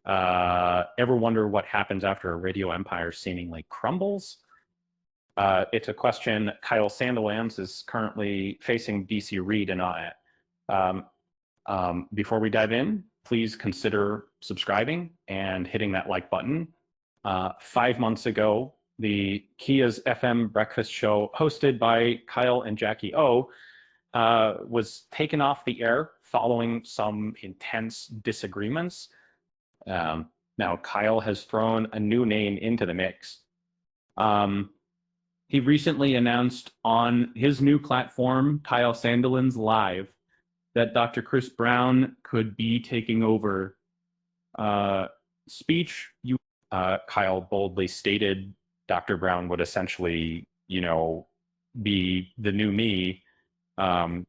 Ever wonder what happens after a radio empire seemingly crumbles? It's a question Kyle Sandilands is currently facing DC Reed and I. Before we dive in, please consider subscribing and hitting that like button. 5 months ago, the Kia's FM breakfast show hosted by Kyle and Jackie O was taken off the air following some intense disagreements. Now, Kyle has thrown a new name into the mix. He recently announced on his new platform, Kyle Sandilands Live, that Dr. Chris Brown could be taking over speech. Kyle boldly stated Dr. Brown would essentially, be the new me. The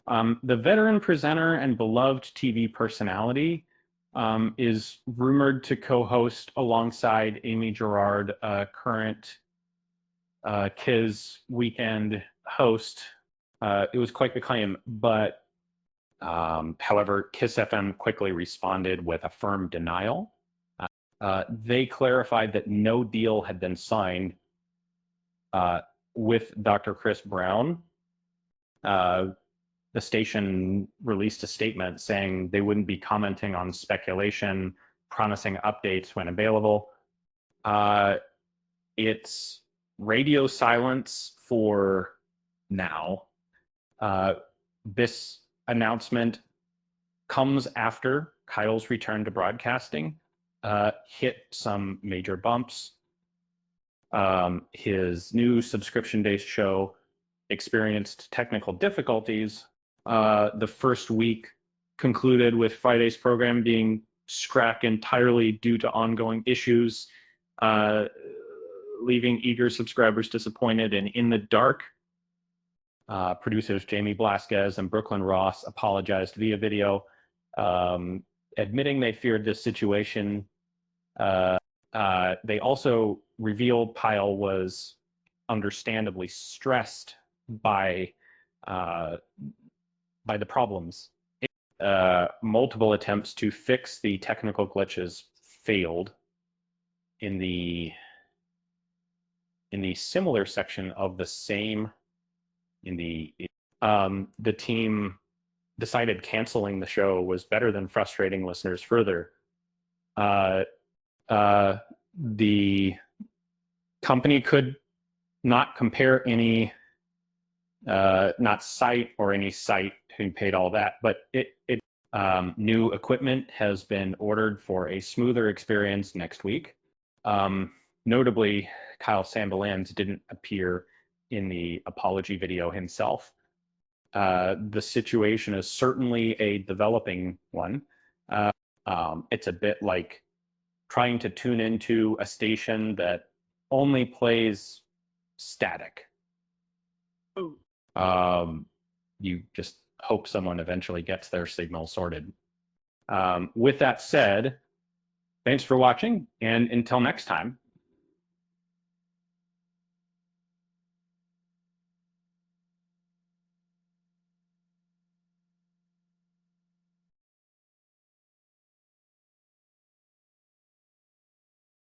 veteran presenter and beloved TV personality is rumored to co-host alongside Amy Gerard, current Kiz weekend host. It was quite the claim, but however, Kiss FM quickly responded with a firm denial. They clarified that no deal had been signed with Dr. Chris Brown. The station released a statement saying they wouldn't be commenting on speculation, promising updates when available. It's radio silence for now. This announcement comes after Kyle's return to broadcasting hit some major bumps. His new subscription-based show experienced technical difficulties. The first week concluded with Friday's program being scrapped entirely due to ongoing issues, leaving eager subscribers disappointed and in the dark. Producers Jamie Blasquez and Brooklyn Ross apologized via video, admitting they feared this situation. They also revealed Kyle was understandably stressed by the problems. Multiple attempts to fix the technical glitches failed. In the similar section of the same, the team decided canceling the show was better than frustrating listeners further. The company could not compare any, not cite or any site who paid all that, but new equipment has been ordered for a smoother experience next week. Notably, Kyle Sandilands didn't appear in the apology video himself. The situation is certainly a developing one. It's a bit like trying to tune into a station that only plays static. You just hope someone eventually gets their signal sorted. With that said, thanks for watching, and until next time,